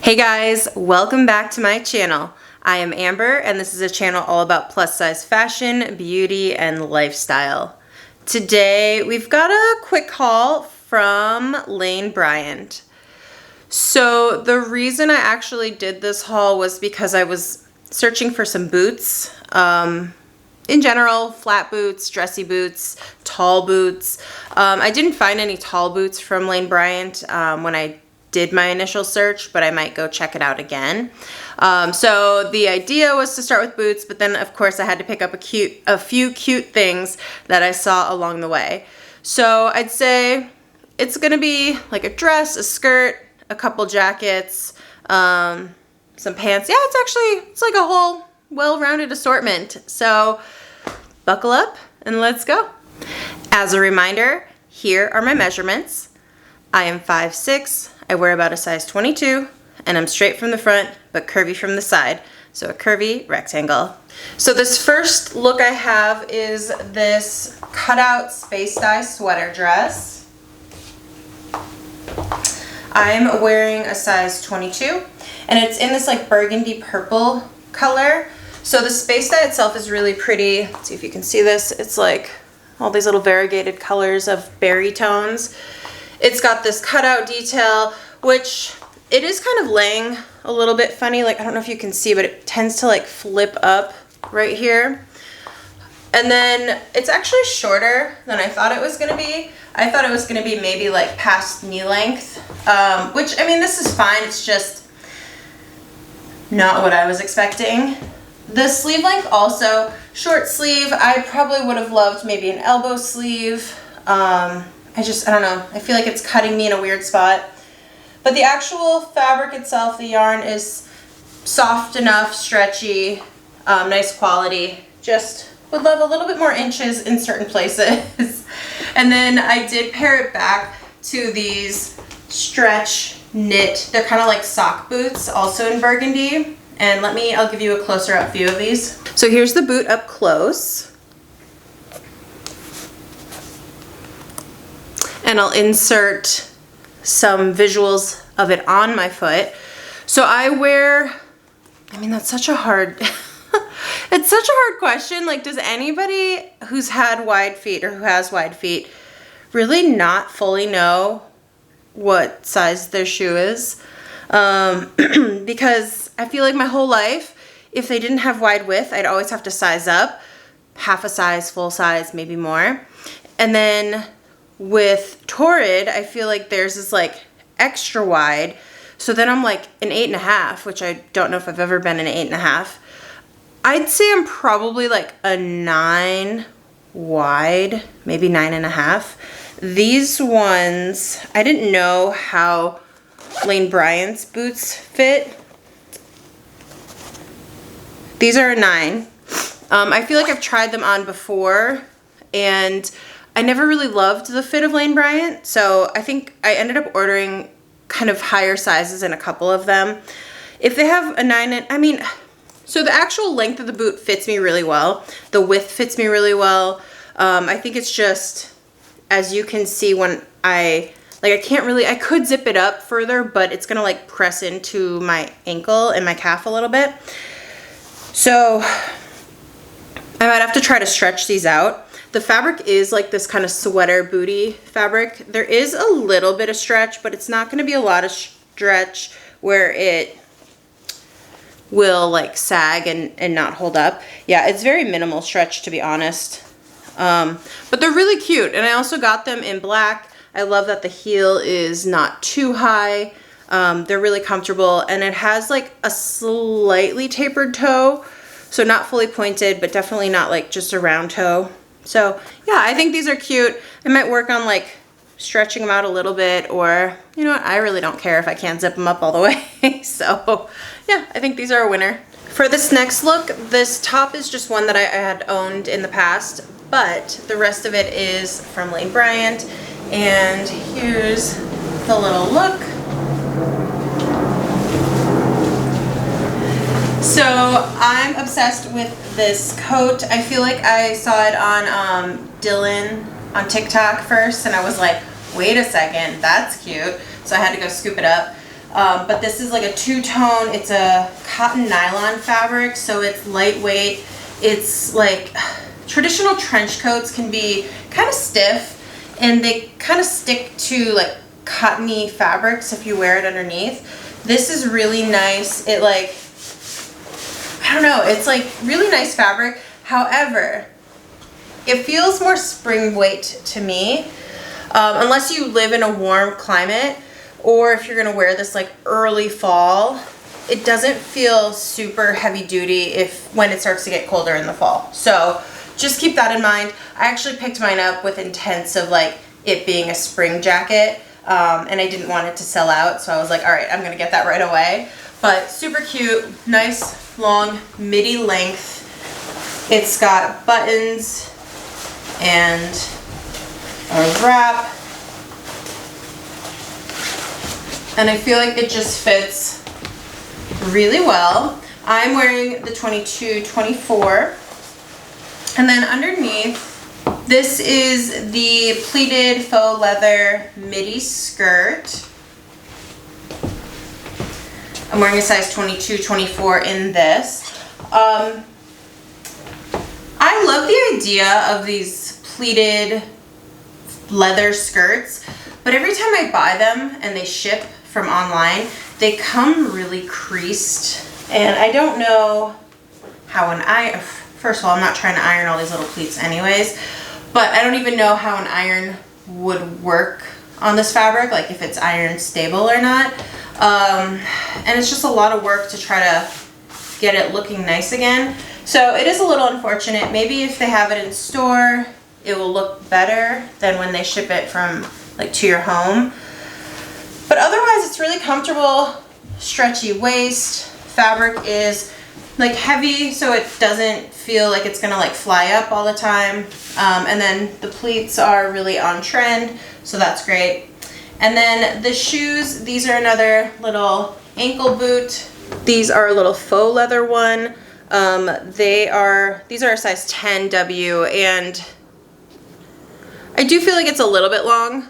Hey guys, welcome back to my channel. I am Amber and this is a channel all about plus size fashion, beauty, and lifestyle. Today we've got a quick haul from Lane Bryant. So the reason I actually did this haul was because I was searching for some boots. In general, flat boots, dressy boots, tall boots. I didn't find any tall boots from Lane Bryant when I did my initial search, but I might go check it out again. So the idea was to start with boots, but then of course I had to pick up a few cute things that I saw along the way. So I'd say it's gonna be like a dress, a skirt, a couple jackets, some pants. Yeah, it's like a whole well-rounded assortment. So buckle up and let's go. As a reminder, here are my measurements. I am 5'6", I wear about a size 22, and I'm straight from the front, but curvy from the side. So a curvy rectangle. So this first look I have is this cutout space dye sweater dress. I'm wearing a size 22, and it's in this like burgundy purple color. So the space dye itself is really pretty. Let's see if you can see this. It's like all these little variegated colors of berry tones. It's got this cutout detail, which it is kind of laying a little bit funny. Like, I don't know if you can see, but it tends to like flip up right here. And then it's actually shorter than I thought it was gonna be. I thought it was gonna be maybe like past knee length, which, I mean, this is fine. It's just not what I was expecting. The sleeve length also, short sleeve. I probably would have loved maybe an elbow sleeve. I don't know. I feel like it's cutting me in a weird spot. But the actual fabric itself, the yarn, is soft enough, stretchy, nice quality. Just would love a little bit more inches in certain places. And then I did pair it back to these stretch knit. They're kind of like sock boots, also in burgundy. And I'll give you a closer up view of these. So here's the boot up close. And I'll insert some visuals of it on my foot. So I mean, that's such a hard, it's such a hard question. Like, does anybody who's had wide feet or who has wide feet really not fully know what size their shoe is? Because I feel like my whole life, if they didn't have wide width, I'd always have to size up, half a size, full size, maybe more. And then with Torrid, I feel like theirs is like extra wide. So then I'm like an 8.5, which I don't know if I've ever been an 8.5. I'd say I'm probably like a 9 wide, maybe 9.5. These ones, I didn't know how Lane Bryant's boots fit. These are a 9. I feel like I've tried them on before, and I never really loved the fit of Lane Bryant, so I think I ended up ordering kind of higher sizes in a couple of them. If they have a 9, I mean, so the actual length of the boot fits me really well. The width fits me really well. I think it's just, as you can see, when I could zip it up further, but it's gonna like press into my ankle and my calf a little bit. So I might have to try to stretch these out. The fabric is like this kind of sweater booty fabric. There is a little bit of stretch, but it's not gonna be a lot of stretch where it will like sag and not hold up. Yeah, it's very minimal stretch, to be honest. But they're really cute. And I also got them in black. I love that the heel is not too high. They're really comfortable, and it has like a slightly tapered toe. So not fully pointed, but definitely not like just a round toe. So yeah, I think these are cute. I might work on like stretching them out a little bit, or you know what, I really don't care if I can't zip them up all the way. So yeah, I think these are a winner. For this next look, this top is just one that I had owned in the past, but the rest of it is from Lane Bryant. And here's the little look. So I'm obsessed with this coat. I feel like I saw it on Dylan on TikTok first, and I was like, wait a second, that's cute. So I had to go scoop it up. But this is like a two-tone. It's a cotton nylon fabric, so it's lightweight. It's like traditional trench coats can be kind of stiff, and they kind of stick to like cottony fabrics if you wear it underneath. This is really nice. It like, I don't know, it's like really nice fabric. However, it feels more spring weight to me, unless you live in a warm climate, or if you're gonna wear this like early fall. It doesn't feel super heavy duty when it starts to get colder in the fall. So just keep that in mind. I actually picked mine up with intents of like it being a spring jacket, and I didn't want it to sell out, so I was like, all right, I'm gonna get that right away. But super cute, nice long midi length. It's got buttons and a wrap, and I feel like it just fits really well. I'm wearing the 22-24, and then underneath, this is the pleated faux leather midi skirt. I'm wearing a size 22-24 in this. I love the idea of these pleated leather skirts, but every time I buy them and they ship from online, they come really creased, and I don't know how first of all, I'm not trying to iron all these little pleats anyways, but I don't even know how an iron would work on this fabric, like if it's iron stable or not. And it's just a lot of work to try to get it looking nice again. So it is a little unfortunate. Maybe if they have it in store, it will look better than when they ship it from like to your home. But otherwise, it's really comfortable, stretchy waist. Fabric is like heavy, so it doesn't feel like it's gonna like fly up all the time. And then the pleats are really on trend, so that's great. And then the shoes, these are another little ankle boot. These are a little faux leather one. These are a size 10W, and I do feel like it's a little bit long.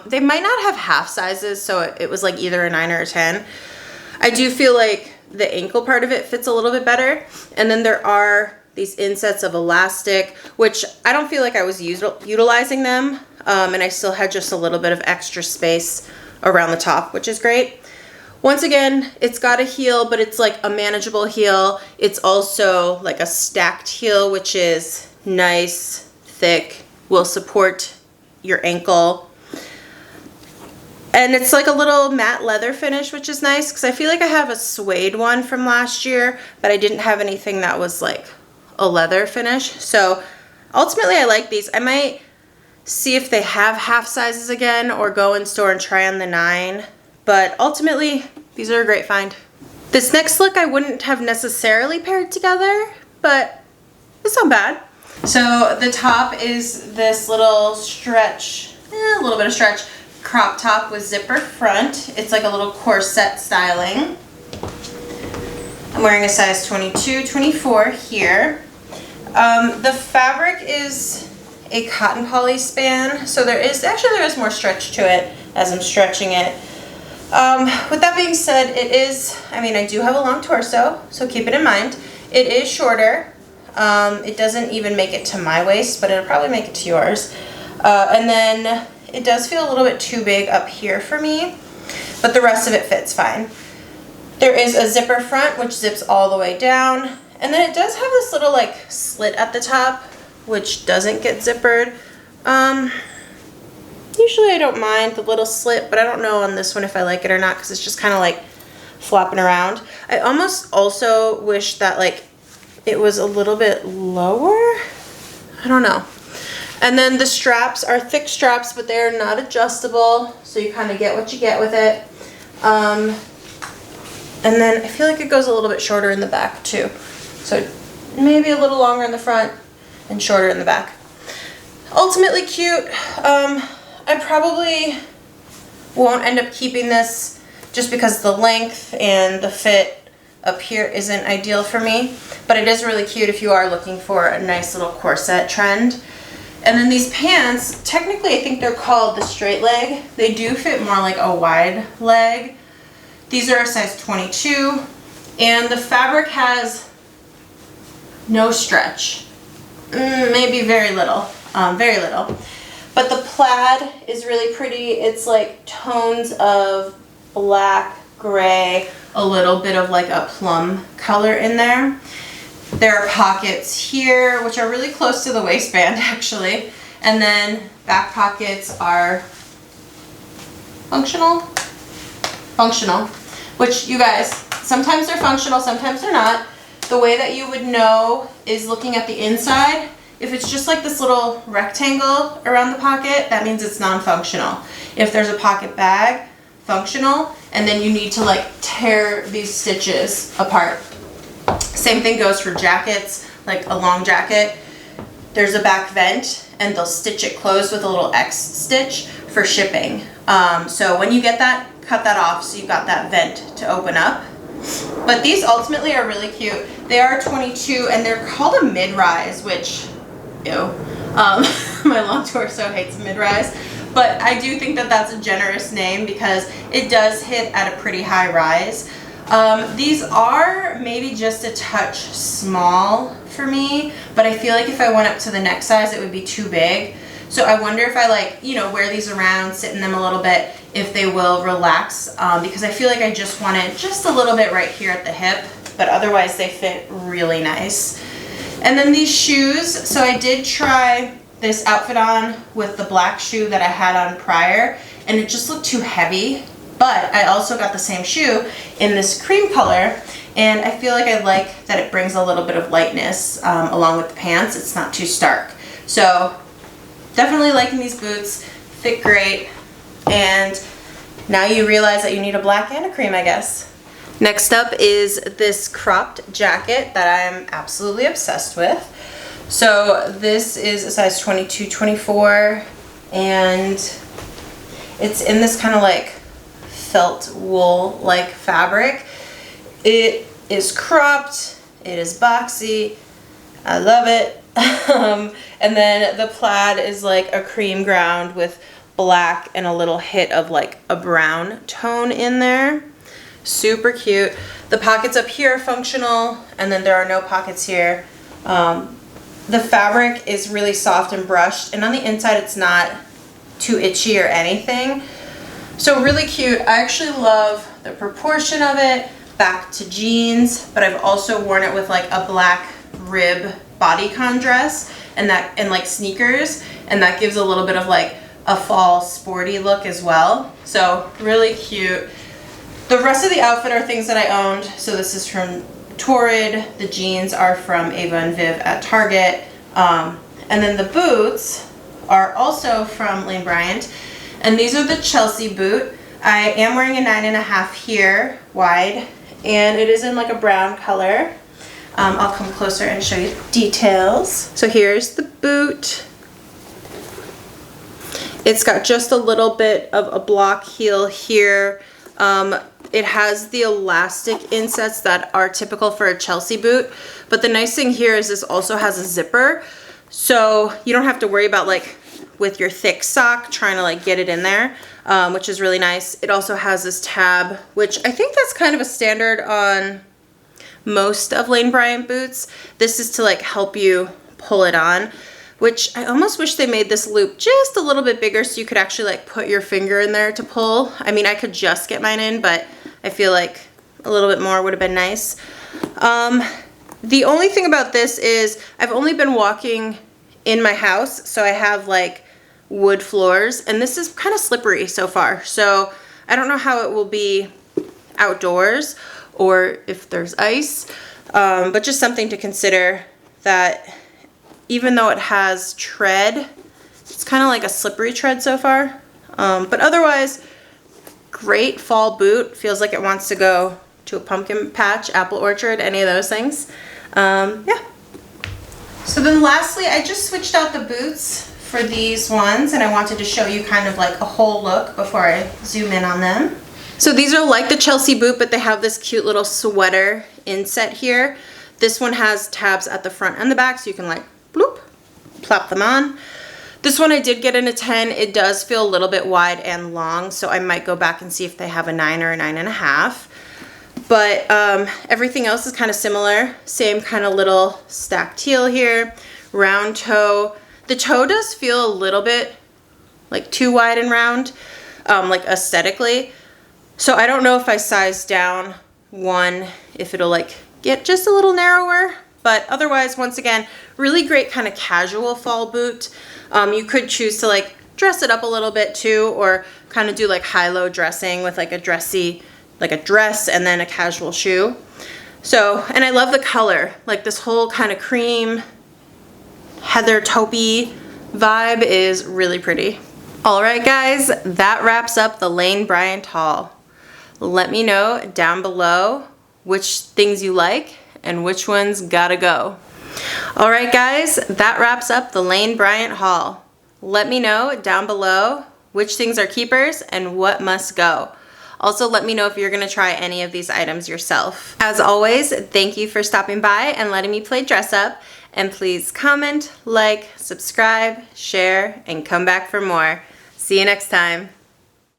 They might not have half sizes, so it was like either a 9 or a 10. I do feel like the ankle part of it fits a little bit better. And then there are these insets of elastic, which I don't feel like I was utilizing them. And I still had just a little bit of extra space around the top, which is great. Once again, it's got a heel, but it's like a manageable heel. It's also like a stacked heel, which is nice, thick, will support your ankle. And it's like a little matte leather finish, which is nice, because I feel like I have a suede one from last year, but I didn't have anything that was like a leather finish. So ultimately I like these. I might see if they have half sizes again, or go in store and try on the 9. But ultimately, these are a great find. This next look I wouldn't have necessarily paired together, but it's not bad. So the top is this little stretch, a little bit of stretch, crop top with zipper front. It's like a little corset styling. I'm wearing a size 22-24 here. The fabric is a cotton poly span, so there is more stretch to it as I'm stretching it. With that being said, I do have a long torso, so keep it in mind. It is shorter. It doesn't even make it to my waist, but it'll probably make it to yours. And then it does feel a little bit too big up here for me, but the rest of it fits fine. There is a zipper front, which zips all the way down. And then it does have this little like slit at the top, which doesn't get zippered. Usually I don't mind the little slit, but I don't know on this one if I like it or not, because it's just kind of like flopping around. I almost also wish that like it was a little bit lower. I don't know. And then the straps are thick straps, but they're not adjustable, so you kind of get what you get with it. And then I feel like it goes a little bit shorter in the back too. So maybe a little longer in the front and shorter in the back. Ultimately cute. I probably won't end up keeping this just because the length and the fit up here isn't ideal for me, but it is really cute if you are looking for a nice little corset trend. And then these pants, technically I think they're called the straight leg. They do fit more like a wide leg These are a size 22, and the fabric has no stretch. Maybe very little, very little. But the plaid is really pretty. It's like tones of black, gray, a little bit of like a plum color in there. There are pockets here, which are really close to the waistband actually. And then back pockets are functional, which you guys, sometimes they're functional, sometimes they're not. The way that you would know is looking at the inside. If it's just like this little rectangle around the pocket, that means it's non-functional. If there's a pocket bag, functional, and then you need to like tear these stitches apart. Same thing goes for jackets, like a long jacket. There's a back vent and they'll stitch it closed with a little X stitch for shipping. So when you get that, cut that off so you've got that vent to open up. But these ultimately are really cute. They are 22 and they're called a mid-rise, which, ew. My long torso hates mid-rise. But I do think that that's a generous name because it does hit at a pretty high rise. These are maybe just a touch small for me, but I feel like if I went up to the neck size, it would be too big. So I wonder if I like, you know, wear these around, sit in them a little bit, if they will relax, because I feel like I just want it just a little bit right here at the hip, but otherwise they fit really nice. And then these shoes, so I did try this outfit on with the black shoe that I had on prior, and it just looked too heavy. But I also got the same shoe in this cream color, and I feel like I like that it brings a little bit of lightness along with the pants. It's not too stark. So definitely liking these boots, fit great, and now you realize that you need a black and a cream, I guess. Next up is this cropped jacket that I'm absolutely obsessed with. So this is a size 22, 24, and it's in this kind of like felt wool like fabric. It is cropped, it is boxy, I love it. And then the plaid is like a cream ground with black and a little hit of like a brown tone in there. Super cute. The pockets up here are functional, and then there are no pockets here. The fabric is really soft and brushed, and on the inside it's not too itchy or anything. So really cute. I actually love the proportion of it, back to jeans, but I've also worn it with like a black rib bodycon dress and like sneakers, and that gives a little bit of like a fall sporty look as well. So really cute. The rest of the outfit are things that I owned. So this is from Torrid. The jeans are from Ava and Viv at Target. And then the boots are also from Lane Bryant. And these are the Chelsea boot. I am wearing a 9.5 here, wide, and it is in like a brown color. I'll come closer and show you the details. So here's the boot. It's got just a little bit of a block heel here. It has the elastic insets that are typical for a Chelsea boot, but the nice thing here is this also has a zipper, so you don't have to worry about like with your thick sock trying to like get it in there, which is really nice. It also has this tab, which I think that's kind of a standard on most of Lane Bryant boots. This is to like help you pull it on, which I almost wish they made this loop just a little bit bigger so you could actually like put your finger in there to pull. I mean, I could just get mine in, but I feel like a little bit more would have been nice. The only thing about this is I've only been walking in my house, so I have like wood floors, and this is kind of slippery so far. So I don't know how it will be outdoors or if there's ice, but just something to consider, that even though it has tread, it's kind of like a slippery tread so far. But otherwise, great fall boot. Feels like it wants to go to a pumpkin patch, apple orchard, any of those things. Yeah. So then lastly, I just switched out the boots for these ones, and I wanted to show you kind of like a whole look before I zoom in on them. So these are like the Chelsea boot, but they have this cute little sweater inset here. This one has tabs at the front and the back, so you can like bloop, plop them on. This one I did get in a 10. It does feel a little bit wide and long, so I might go back and see if they have a 9 or a 9.5. But everything else is kind of similar. Same kind of little stacked heel here, round toe. The toe does feel a little bit like too wide and round, like aesthetically. So I don't know if I size down one, if it'll like get just a little narrower. But otherwise, once again, really great kind of casual fall boot. You could choose to like dress it up a little bit too, or kind of do like high-low dressing with like a dressy, like a dress and then a casual shoe. So, and I love the color, like this whole kind of cream, heather taupey vibe is really pretty. All right, guys, that wraps up the Lane Bryant haul. Let me know down below which things you like and which ones gotta go. All right, guys, that wraps up the Lane Bryant haul. Let me know down below which things are keepers and what must go. Also, let me know if you're gonna try any of these items yourself. As always, thank you for stopping by and letting me play dress up. And please comment, like, subscribe, share, and come back for more. See you next time.